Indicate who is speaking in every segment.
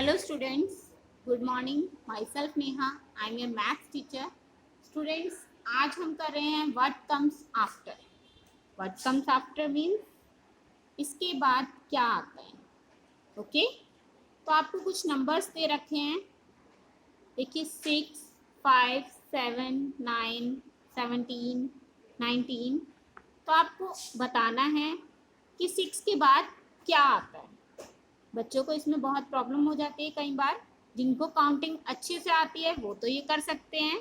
Speaker 1: Hello students, good morning. Myself Neha, I am your maths teacher. Students, आज हम कर रहे हैं what comes after. What comes after means इसके बाद क्या आता है. ओके तो आपको कुछ नंबर्स दे रखे हैं. देखिए 6, 5, 7, 9, 17, 19. तो आपको बताना है कि 6 के बाद क्या आता है. बच्चों को इसमें बहुत प्रॉब्लम हो जाती है कई बार. जिनको काउंटिंग अच्छे से आती है वो तो ये कर सकते हैं,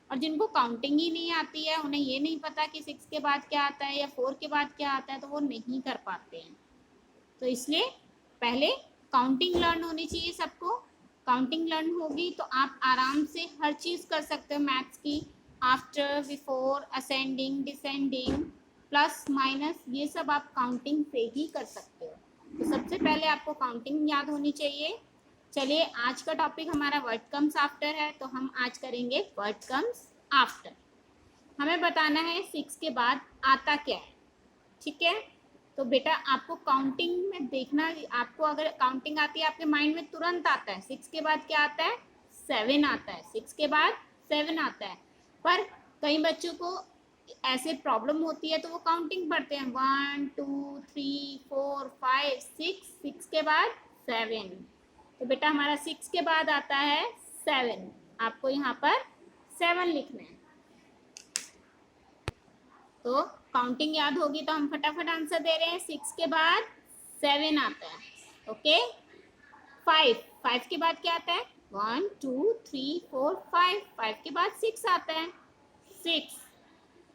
Speaker 1: और जिनको काउंटिंग ही नहीं आती है, उन्हें ये नहीं पता कि 6 के बाद क्या आता है या 4 के बाद क्या आता है, तो वो नहीं कर पाते हैं. तो इसलिए पहले काउंटिंग लर्न होनी चाहिए सबको. काउंटिंग लर्न होगी तो आप आराम से हर चीज़ कर सकते हो मैथ्स की. After, before, ascending, descending, plus minus, ये सब आप काउंटिंग से ही कर सकते हो. तो सबसे पहले आपको काउंटिंग याद होनी चाहिए. चलिए, आज का टॉपिक हमारा वर्ड कम्स आफ्टर है, तो हम आज करेंगे वर्ड कम्स आफ्टर. हमें बताना है 6 के बाद आता क्या है. ठीक है, तो बेटा आपको काउंटिंग में देखना. आपको अगर काउंटिंग आती है आपके माइंड में तुरंत आता है 6 के बाद क्या आता है, 7 आता है. 6 के बाद 7 आता है. पर कई बच्चों को ऐसे प्रॉब्लम होती है तो वो काउंटिंग पढ़ते हैं 1 2 3 4 5 6. 6 के बाद 7. तो बेटा हमारा 6 के बाद आता है 7. आपको यहाँ पर 7 लिखना है. तो काउंटिंग याद होगी तो हम फटाफट आंसर दे रहे हैं. 6 के बाद 7 आता है. ओके. 5 के बाद क्या आता है, 1 2 3 4 5. 5 के बाद 6 आता है, 6.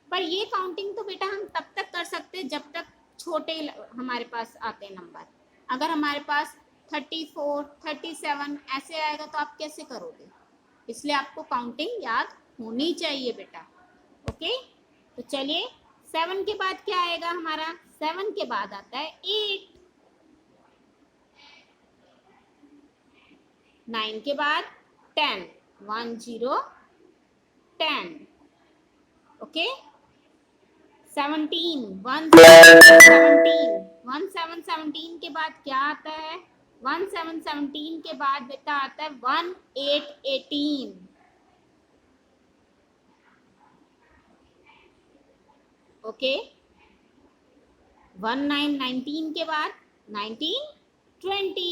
Speaker 1: पर ये काउंटिंग तो बेटा हम तब तक कर सकते हैं जब तक छोटे हमारे पास आते हैं नंबर. अगर हमारे पास 34 37 ऐसे आएगा तो आप कैसे करोगे. इसलिए आपको काउंटिंग याद होनी चाहिए बेटा. ओके. तो चलिए, 7 के बाद क्या आएगा हमारा. 7 के बाद आता है 8. 9 के बाद 10. 1 0 10. ओके. 17 1 17 1 7 17 के बाद क्या आता है. 1 7 17 के बाद बेटा आता है 1 8 18. ओके. 1 9 19 के बाद 19 20.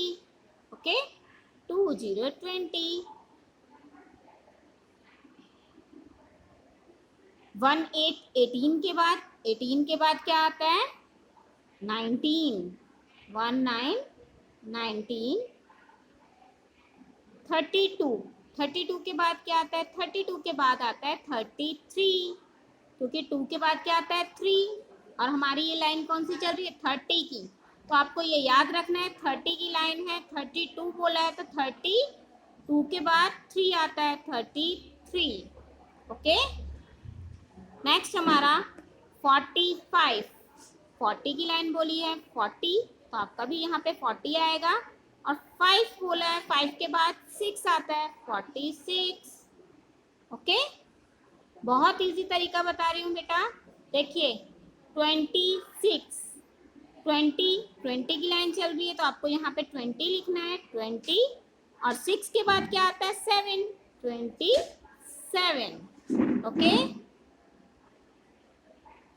Speaker 1: ओके. 2 0 20. 1 8 18 के बाद 18 के बाद क्या आता है 19. 1 9 19. 32 32 के बाद क्या आता है, 32 के बाद आता है 33. क्योंकि 2 के बाद क्या आता है 3, और हमारी ये लाइन कौन सी चल रही है 30 की. तो आपको ये याद रखना है 30 की लाइन है. 32 बोला है तो 32 के बाद 3 आता है 33. ओके. नेक्स्ट हमारा 45. 40 की लाइन बोली है 40, तो आपका भी यहाँ पे 40 आएगा. और 5 बोला है, 5 के बाद 6 आता है 46. ओके. बहुत इजी तरीका बता रही हूँ बेटा. देखिए 26. 20 की लाइन चल रही है तो आपको यहाँ पे 20 लिखना है. 20 और 6 के बाद क्या आता है 7. 27. ओके.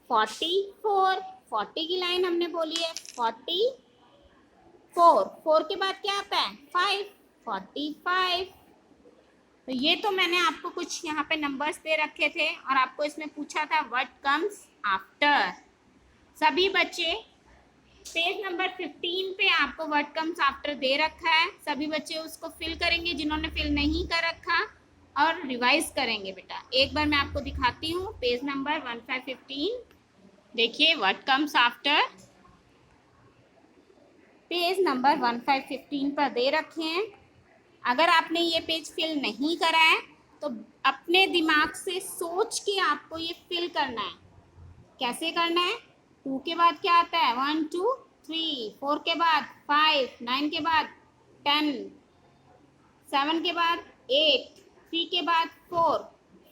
Speaker 1: 44. 40 की लाइन हमने बोली है 44. 4 के बाद क्या आता है 5. 45. तो ये तो मैंने आपको कुछ यहाँ पे नंबर्स दे रखे थे और आपको इसमें पूछा था व्हाट कम्स आफ्टर. सभी बच्चे पेज नंबर 15 पे आपको व्हाट कम्स आफ्टर दे रखा है. सभी बच्चे उसको फिल करेंगे जिन्होंने फिल नहीं कर रखा, और रिवाइज करेंगे बेटा. एक बार मैं आपको दिखाती हूँ पेज नंबर 1515. देखिए what comes after page number 1515 पर दे रखे हैं. अगर आपने ये पेज फिल नहीं करा है तो अपने दिमाग से सोच के आपको ये फिल करना है. कैसे करना है. 2 के बाद क्या आता है 1 2 3. 4 के बाद 5. 9 के बाद 10. 7 के बाद 8. 3 के बाद 4.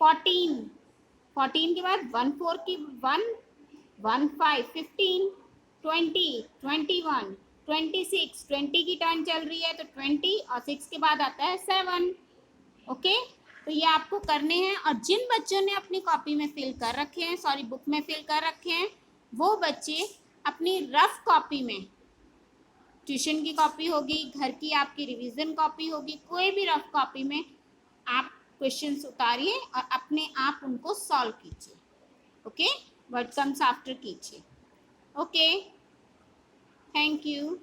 Speaker 1: 14. 14 के बाद 1 4 की 1 1 5. 15. 20. 21. 26, 20 की टर्न चल रही है तो 20 और 6 के बाद आता है 7। ओके, तो ये आपको करने हैं। और जिन बच्चों ने अपनी कॉपी में फिल कर रखे हैं, सॉरी बुक में फिल कर रखे हैं, वो बच्चे अपनी रफ कॉपी में, ट्यूशन की कॉपी होगी, घर की आपकी रिवीजन कॉपी होगी, कोई भी रफ कॉपी में आप क्वेश्चंस उतारिए और अपने आप उनको सॉल्व कीजिए। ओके, व्हाट कम्स आफ्टर कीजिए। Okay, thank you.